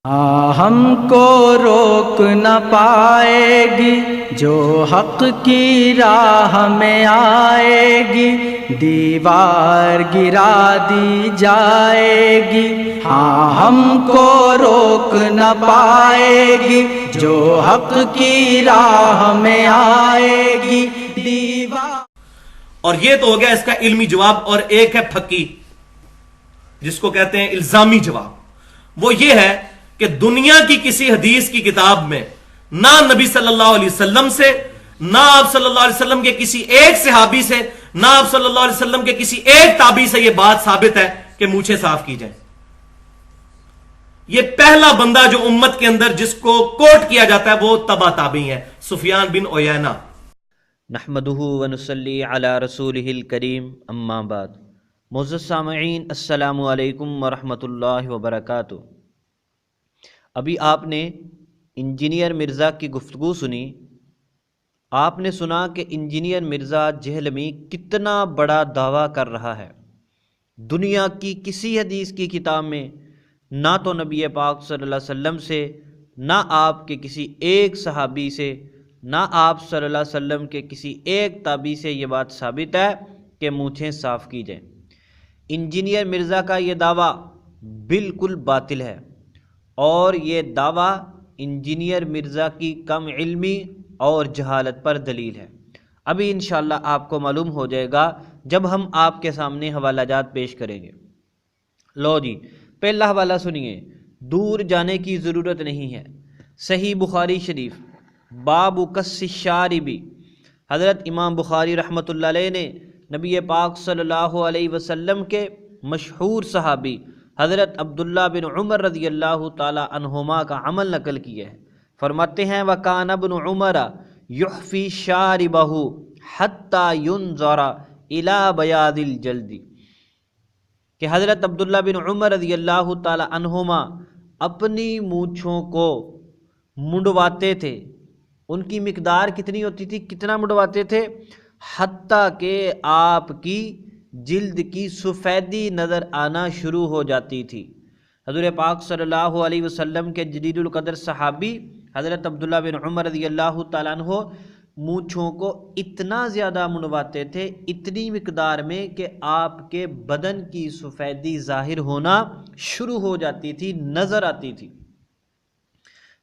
ہم کو روک نہ پائے گی جو حق کی راہ میں آئے گی، دیوار گرا دی جائے گی۔ ہم کو روک نہ پائے گی جو حق کی راہ میں آئے گی، دیوار۔ اور یہ تو ہو گیا اس کا علمی جواب، اور ایک ہے پھکی جس کو کہتے ہیں الزامی جواب۔ وہ یہ ہے کہ دنیا کی کسی حدیث کی کتاب میں نہ نبی صلی اللہ علیہ وسلم سے، نہ آپ صلی اللہ علیہ وسلم کے کسی ایک صحابی سے، نہ آپ صلی اللہ علیہ وسلم کے کسی ایک تابعی سے یہ بات ثابت ہے کہ مونچھیں صاف کی جائیں۔ یہ پہلا بندہ جو امت کے اندر جس کو کوٹ کیا جاتا ہے وہ تبع تابعی ہے، سفیان بن عیینہ۔ نحمدہ ونصلی علی رسولہ الکریم، اما بعد۔ معزز سامعین، السلام علیکم ورحمۃ اللہ وبرکاتہ۔ ابھی آپ نے انجینئر مرزا کی گفتگو سنی۔ آپ نے سنا کہ انجینئر مرزا جہلمی کتنا بڑا دعویٰ کر رہا ہے۔ دنیا کی کسی حدیث کی کتاب میں نہ تو نبی پاک صلی اللہ علیہ وسلم سے، نہ آپ کے کسی ایک صحابی سے، نہ آپ صلی اللہ علیہ وسلم کے کسی ایک تابعی سے یہ بات ثابت ہے کہ مونچھیں صاف کی جائیں۔ انجینئر مرزا کا یہ دعویٰ بالکل باطل ہے، اور یہ دعویٰ انجینئر مرزا کی کم علمی اور جہالت پر دلیل ہے۔ ابھی انشاءاللہ آپ کو معلوم ہو جائے گا جب ہم آپ کے سامنے حوالہ جات پیش کریں گے۔ لو جی، پہلا حوالہ سنیے، دور جانے کی ضرورت نہیں ہے۔ صحیح بخاری شریف، باب کس الشارب، حضرت امام بخاری رحمۃ اللہ علیہ نے نبی پاک صلی اللہ علیہ وسلم کے مشہور صحابی حضرت عبداللہ بن عمر رضی اللہ تعالی عنہما کا عمل نقل کیا ہے۔ فرماتے ہیں وَكَانَ ابْنُ عُمَرَ يُحْفِي شَارِبَهُ حَتَّى يُنظَرَ إِلَى بَيَاضِ الْجَلْدِ، کہ حضرت عبداللہ بن عمر رضی اللہ تعالی عنہما اپنی مونچھوں کو منڈواتے تھے۔ ان کی مقدار کتنی ہوتی تھی، کتنا منڈواتے تھے؟ حتیٰ کہ آپ کی جلد کی سفیدی نظر آنا شروع ہو جاتی تھی۔ حضور پاک صلی اللہ علیہ وسلم کے جلیل القدر صحابی حضرت عبداللہ بن عمر رضی اللہ تعالیٰ عنہ مونچھوں کو اتنا زیادہ منڈواتے تھے، اتنی مقدار میں کہ آپ کے بدن کی سفیدی ظاہر ہونا شروع ہو جاتی تھی، نظر آتی تھی۔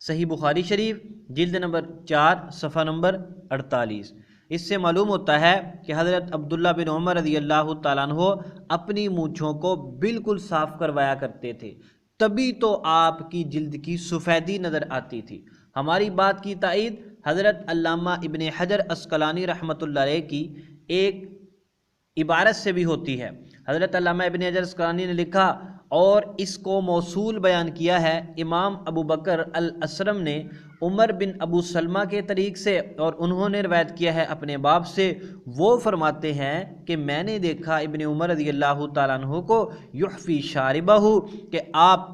صحیح بخاری شریف جلد نمبر 4 صفحہ نمبر 48۔ اس سے معلوم ہوتا ہے کہ حضرت عبداللہ بن عمر رضی اللہ تعالیٰ عنہ اپنی مونچھوں کو بالکل صاف کروایا کرتے تھے، تبھی تو آپ کی جلد کی سفیدی نظر آتی تھی۔ ہماری بات کی تائید حضرت علامہ ابن حجر عسقلانی رحمۃ اللہ علیہ کی ایک عبارت سے بھی ہوتی ہے۔ حضرت علامہ ابن حجر عسقلانی نے لکھا، اور اس کو موصول بیان کیا ہے امام ابو بکر الاسرم نے عمر بن ابو سلمہ کے طریق سے، اور انہوں نے روایت کیا ہے اپنے باپ سے۔ وہ فرماتے ہیں کہ میں نے دیکھا ابن عمر رضی اللہ تعالیٰ عنہ کو یحفی شاربہ، کہ آپ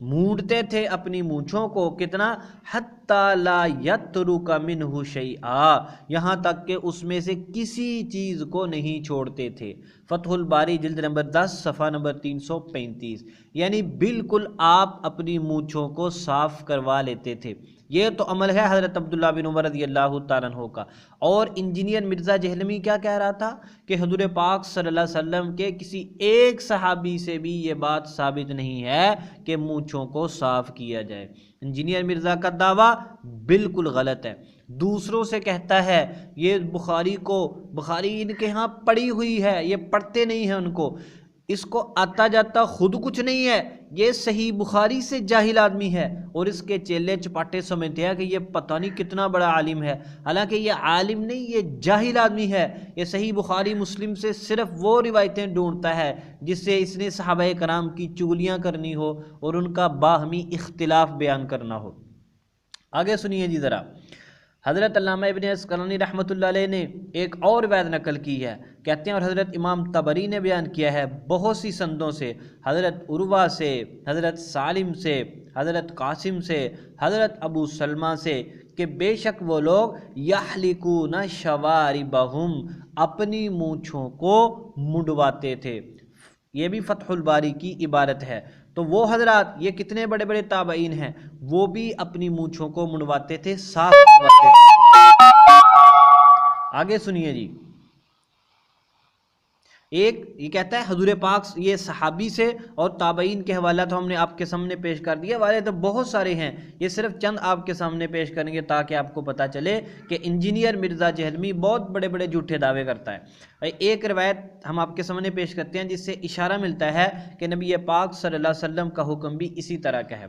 مونڈتے تھے اپنی مونچھوں کو، کتنا؟ حتی لا یترک منہ شیئا، یہاں تک کہ اس میں سے کسی چیز کو نہیں چھوڑتے تھے۔ فتح الباری جلد نمبر 10 صفحہ نمبر 335۔ یعنی بالکل آپ اپنی مونچھوں کو صاف کروا لیتے تھے۔ یہ تو عمل ہے حضرت عبداللہ بن عمر رضی اللہ تعالیٰ عنہ کا۔ اور انجینئر مرزا جہلمی کیا کہہ رہا تھا کہ حضور پاک صلی اللہ علیہ وسلم کے کسی ایک صحابی سے بھی یہ بات ثابت نہیں ہے کہ مونچھوں کو صاف کیا جائے۔ انجینئر مرزا کا دعویٰ بالکل غلط ہے۔ دوسروں سے کہتا ہے یہ بخاری ان کے ہاں پڑھی ہوئی ہے، یہ پڑھتے نہیں ہیں، ان کو اس کو آتا جاتا خود کچھ نہیں ہے، یہ صحیح بخاری سے جاہل آدمی ہے، اور اس کے چیلے چپاٹے سمجھتے ہیں کہ یہ پتہ نہیں کتنا بڑا عالم ہے، حالانکہ یہ عالم نہیں، یہ جاہل آدمی ہے۔ یہ صحیح بخاری مسلم سے صرف وہ روایتیں ڈھونڈتا ہے جس سے اس نے صحابہ کرام کی چغلیاں کرنی ہو اور ان کا باہمی اختلاف بیان کرنا ہو۔ آگے سنیے جی ذرا، حضرت علامہ ابن عسقلانی رحمۃ اللہ علیہ نے ایک اور روایت نقل کی ہے، کہتے ہیں، اور حضرت امام طبری نے بیان کیا ہے بہت سی سندوں سے، حضرت عروہ سے، حضرت سالم سے، حضرت قاسم سے، حضرت ابو سلمہ سے، کہ بے شک وہ لوگ یحلقون شواربہم، اپنی مونچھوں کو منڈواتے تھے۔ یہ بھی فتح الباری کی عبارت ہے۔ تو وہ حضرات یہ کتنے بڑے بڑے تابعین ہیں، وہ بھی اپنی مونچھوں کو منڈواتے تھے، صاف کرواتے تھے۔ آگے سنیے جی، ایک یہ کہتا ہے حضور پاک، یہ صحابی سے اور تابعین کے حوالہ تو ہم نے آپ کے سامنے پیش کر دیا، والے تو بہت سارے ہیں، یہ صرف چند آپ کے سامنے پیش کریں گے تاکہ آپ کو پتہ چلے کہ انجینئر مرزا جہلمی بہت بڑے بڑے جھوٹے دعوے کرتا ہے۔ ایک روایت ہم آپ کے سامنے پیش کرتے ہیں جس سے اشارہ ملتا ہے کہ نبی پاک صلی اللہ علیہ وسلم کا حکم بھی اسی طرح کا ہے۔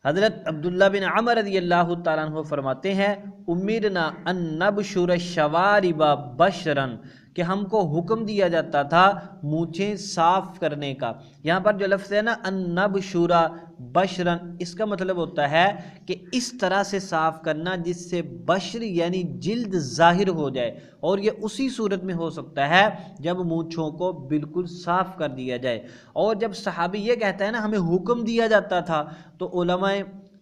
حضرت عبداللہ بن عمر رضی اللہ تعالیٰ عنہ فرماتے ہیں، امرنا ان نبشر الشوارب بشرا، کہ ہم کو حکم دیا جاتا تھا مونچھیں صاف کرنے کا۔ یہاں پر جو لفظ ہے نا ان نبشر بشرا، اس کا مطلب ہوتا ہے کہ اس طرح سے صاف کرنا جس سے بشر یعنی جلد ظاہر ہو جائے، اور یہ اسی صورت میں ہو سکتا ہے جب مونچھوں کو بالکل صاف کر دیا جائے۔ اور جب صحابی یہ کہتا ہے نا ہمیں حکم دیا جاتا تھا، تو علماء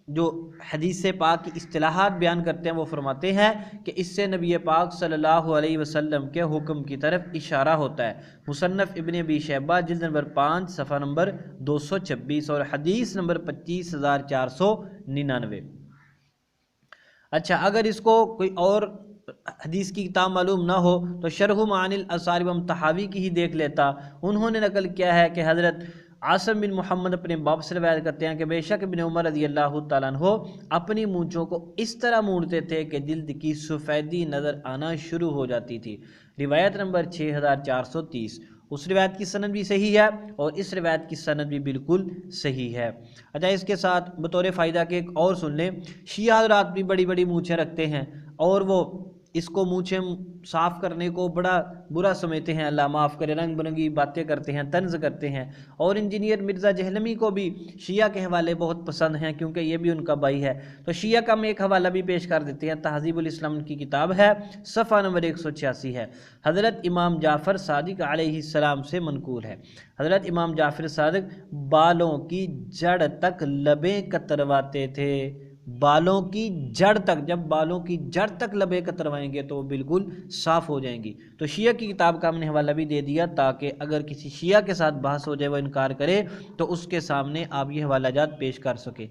جو حدیث پاک کی اصطلاحات بیان کرتے ہیں وہ فرماتے ہیں کہ اس سے نبی پاک صلی اللہ علیہ وسلم کے حکم کی طرف اشارہ ہوتا ہے۔ مصنف ابن ابی شیبہ جلد نمبر 5 صفحہ نمبر 226 اور حدیث نمبر 25499۔ اچھا، اگر اس کو کوئی اور حدیث کی کتاب معلوم نہ ہو تو شرح معانی الاثار و طحاوی کی ہی دیکھ لیتا۔ انہوں نے نقل کیا ہے کہ حضرت عاصم بن محمد اپنے باپ سے روایت کرتے ہیں کہ بے شک ابن عمر رضی اللہ تعالیٰ عنہ اپنی مونچھوں کو اس طرح مونڈتے تھے کہ جلد کی سفیدی نظر آنا شروع ہو جاتی تھی۔ روایت نمبر 6430۔ اس روایت کی سند بھی صحیح ہے اور اس روایت کی سند بھی بالکل صحیح ہے۔ اچھا، اس کے ساتھ بطور فائدہ کے ایک اور سن لیں، شیعہ حضرات بھی بڑی بڑی مونچھیں رکھتے ہیں اور وہ اس کو مونچھیں صاف کرنے کو بڑا برا سمجھتے ہیں، اللہ معاف کرے، رنگ برنگی باتیں کرتے ہیں، طنز کرتے ہیں۔ اور انجینئر مرزا جہلمی کو بھی شیعہ کے حوالے بہت پسند ہیں کیونکہ یہ بھی ان کا بھائی ہے۔ تو شیعہ کا ہم ایک حوالہ بھی پیش کر دیتے ہیں، تہذیب الاسلام کی کتاب ہے، صفحہ نمبر 186 ہے، حضرت امام جعفر صادق علیہ السلام سے منقول ہے۔ حضرت امام جعفر صادق بالوں کی جڑ تک لبیں کترواتے تھے، بالوں کی جڑ تک، جب بالوں کی جڑ تک لبیں کتروائیں گے تو وہ بالکل صاف ہو جائیں گی۔ تو شیعہ کی کتاب کا ہم نے حوالہ بھی دے دیا تاکہ اگر کسی شیعہ کے ساتھ بحث ہو جائے، وہ انکار کرے، تو اس کے سامنے آپ یہ حوالہ جات پیش کر سکے۔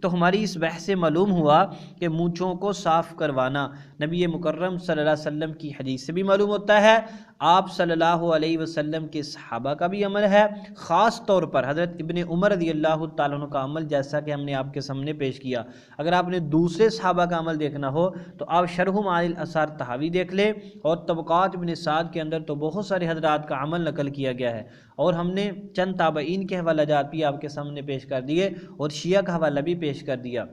تو ہماری اس بحث سے معلوم ہوا کہ مونچھوں کو صاف کروانا نبی مکرم صلی اللہ علیہ وسلم کی حدیث سے بھی معلوم ہوتا ہے، آپ صلی اللہ علیہ وسلم کے صحابہ کا بھی عمل ہے، خاص طور پر حضرت ابن عمر رضی اللہ تعالیٰ عنہ کا عمل، جیسا کہ ہم نے آپ کے سامنے پیش کیا۔ اگر آپ نے دوسرے صحابہ کا عمل دیکھنا ہو تو آپ شرح معانی الاثار طحاوی دیکھ لیں، اور طبقات ابن سعد کے اندر تو بہت سارے حضرات کا عمل نقل کیا گیا ہے، اور ہم نے چند تابعین کے حوالہ جات بھی آپ کے سامنے پیش کر دیے اور شیعہ کا حوالہ بھی پیش کر دیا۔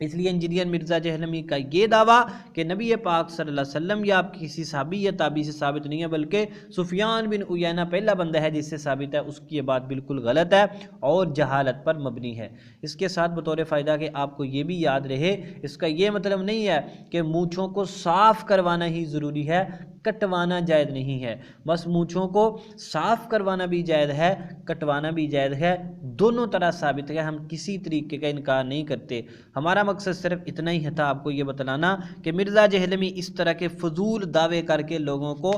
اس لیے انجینئر مرزا جہلمی کا یہ دعویٰ کہ نبی پاک صلی اللہ علیہ وسلم یا آپ کسی صحابی یا تابعی سے ثابت نہیں ہے، بلکہ سفیان بن عیینہ پہلا بندہ ہے جس سے ثابت ہے، اس کی یہ بات بالکل غلط ہے اور جہالت پر مبنی ہے۔ اس کے ساتھ بطور فائدہ کہ آپ کو یہ بھی یاد رہے، اس کا یہ مطلب نہیں ہے کہ مونچھوں کو صاف کروانا ہی ضروری ہے، کٹوانا جائز نہیں ہے۔ بس مونچھوں کو صاف کروانا بھی جائز ہے، کٹوانا بھی جائز ہے، دونوں طرح ثابت ہے، ہم کسی طریقے کا انکار نہیں کرتے۔ ہمارا مقصد صرف اتنا ہی تھا آپ کو یہ بتلانا کہ مرزا جہلمی اس طرح کے فضول دعوے کر کے لوگوں کو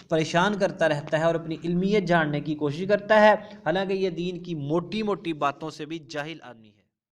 پریشان کرتا رہتا ہے اور اپنی علمیت جاننے کی کوشش کرتا ہے، حالانکہ یہ دین کی موٹی موٹی باتوں سے بھی جاہل آدمی ہے۔